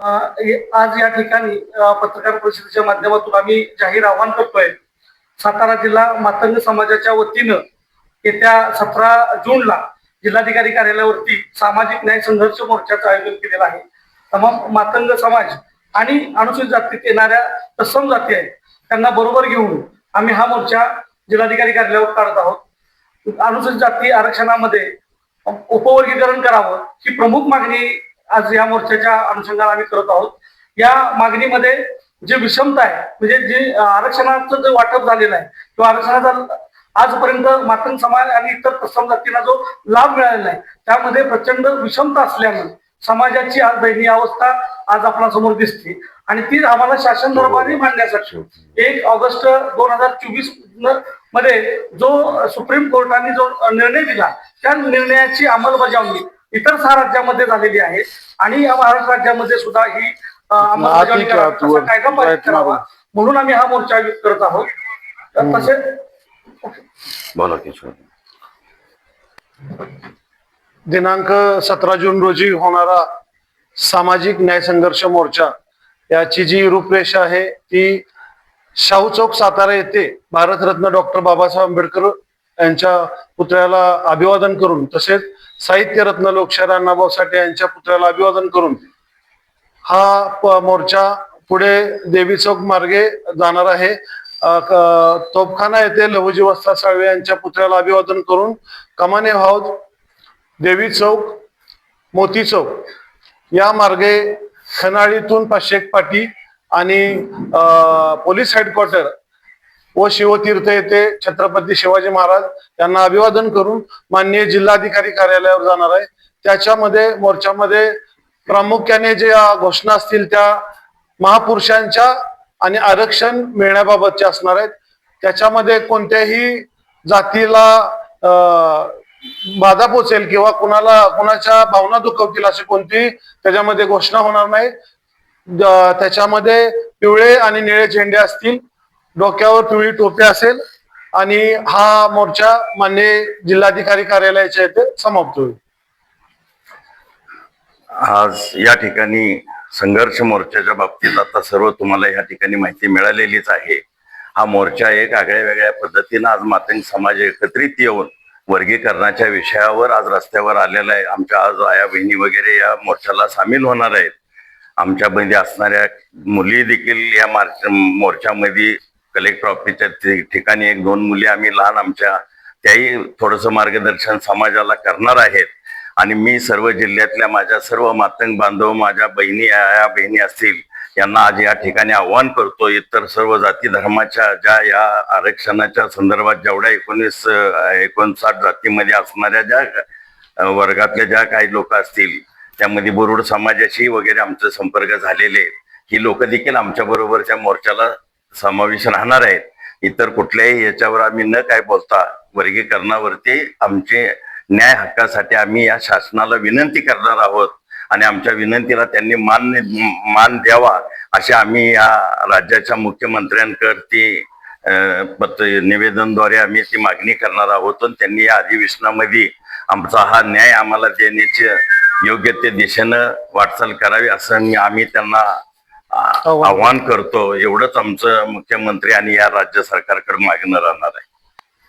आज या ठिकाणी पत्रकार परिषदेच्या माध्यमातून आम्ही जाहीर आवाहन करतोय. सातारा जिल्हा मातंग समाजाच्या वतीनं येत्या 17 जूनला जिल्हाधिकारी कार्यालयावरती सामाजिक न्याय संघर्ष मोर्चाचं आयोजन केलेलं आहे. तमाम मातंग समाज आणि अनुसूचित जातीत येणाऱ्या तत्सम जाती आहेत त्यांना बरोबर घेऊन आम्ही हा मोर्चा जिल्हाधिकारी कार्यालयावर काढत आहोत. अनुसूचित जाती आरक्षणामध्ये उपवर्गीकरण करावं ही प्रमुख मागणी आज या मोर्चाच्या अनुषंगाने आम्ही करत आहोत. या मागणीमध्ये जे विषमता आहे म्हणजे जे आरक्षणाचं जे वाटप झालेलं आहे किंवा आरक्षणाचा आजपर्यंत मातंग समाज आणि इतर तत्सम जातींना जो लाभ मिळालेला आहे त्यामध्ये प्रचंड विषमता असल्यामुळे समाजाची आज दयनीय अवस्था आज आपल्या समोर दिसते आणि ती आम्हाला शासन दरबारी मांडण्यासाठी 1 ऑगस्ट 2024 मध्ये जो सुप्रीम कोर्टाने जो निर्णय दिला त्या निर्णयाची अंमलबजावणी इतर 6 राज्यामध्ये झालेली आहे आणि या महाराष्ट्र राज्यामध्ये सुद्धा ही अंमलबजावणी कायदा पारित करावा म्हणून आम्ही हा मोर्चा आयोजित करत आहोत. तसे बोला दिनांक 17 जून रोजी होणारा सामाजिक न्याय संघर्ष मोर्चा याची जी रूपरेषा आहे ती शाहू चौक सातारा येथे भारतरत्न डॉक्टर बाबासाहेब आंबेडकर यांच्या पुतळ्याला अभिवादन करून तसेच साहित्यरत्न लोकशाहीर अण्णाभाऊ साठे यांच्या पुतळ्याला अभिवादन करून हा मोर्चा पुढे देवी चौक मार्गे जाणार आहे. तोफखाना येथे लहुजी वस्ताद साळवे यांच्या पुतळ्याला अभिवादन करून कमाने हाऊस, देवी चौक, मोती चौक या मार्गे खनाळीतून 501 पाटी आणि पोलीस हेडक्वार्टर व शिवतीर्थ येथे छत्रपती शिवाजी महाराज यांना अभिवादन करून माननीय जिल्हाधिकारी कार्यालयावर जाणार आहे. त्याच्यामध्ये मोर्चामध्ये प्रामुख्याने जे घोषणा असतील त्या महापुरुषांच्या आणि आरक्षण मिळण्याबाबतचे असणार आहेत. त्याच्यामध्ये कोणत्याही जातीला बाधा पोचेल किंवा कुणाच्या भावना दुखवतील अशी कोणती त्याच्यामध्ये घोषणा होणार नाही. त्याच्यामध्ये पिवळे आणि निळे झेंडे असतील, डोक्यावर पिवळी टोपी असेल आणि हा मोर्चा माननीय जिल्हाधिकारी कार्यालयाच्या इथे समाप्त होईल. आज या ठिकाणी संघर्ष मोर्चाच्या बाबतीत आता सर्व तुम्हाला या ठिकाणी माहिती मिळालेलीच आहे. हा मोर्चा एक आगळ्या वेगळ्या पद्धतीने आज मातंग समाज एकत्रित येऊन वर्गीकरणाच्या विषयावर आज रस्त्यावर आलेला आहे. आमच्या आज आया बहिणी वगैरे या मोर्चाला सामील होणार आहेत. आमच्यामध्ये असणाऱ्या मुली देखील या मोर्चामध्ये कलेक्टर ऑफिसच्या ठिकाणी 1-2 मुली आम्ही लहान आमच्या त्याही थोडंसं मार्गदर्शन समाजाला करणार आहेत. आणि मी सर्व जिल्ह्यातल्या माझ्या सर्व मातंग बांधव, माझ्या बहिणी आया बहिणी असतील यांना आज या ठिकाणी आव्हान करतो. इतर सर्व जाती धर्माच्या ज्या या आरक्षणाच्या संदर्भात जेवढ्या 59 जातीमध्ये असणाऱ्या ज्या वर्गातल्या ज्या काही लोक असतील त्यामध्ये बुरुड समाजाशी वगैरे आमचे संपर्क झालेले ही लोक देखील आमच्या बरोबरच्या मोर्चाला समावेश राहणार आहेत. इतर कुठल्याही याच्यावर आम्ही न काय बोलता वर्गीकरणावरती आमचे न्याय हक्कासाठी आम्ही या शासनाला विनंती करणार आहोत आणि आमच्या विनंतीला त्यांनी मान द्यावा अशी आम्ही या राज्याच्या मुख्यमंत्र्यांकडे निवेदनद्वारे आम्ही ती मागणी करणार आहोत. त्यांनी या अधिवेशनामध्ये आमचा हा न्याय आम्हाला देण्याचे योग्य ते दिशेनं वाटचाल करावी असं आम्ही त्यांना आव्हान करतो. एवढंच आमचं मुख्यमंत्री आणि या राज्य सरकारकडे मागणं राहणार आहे.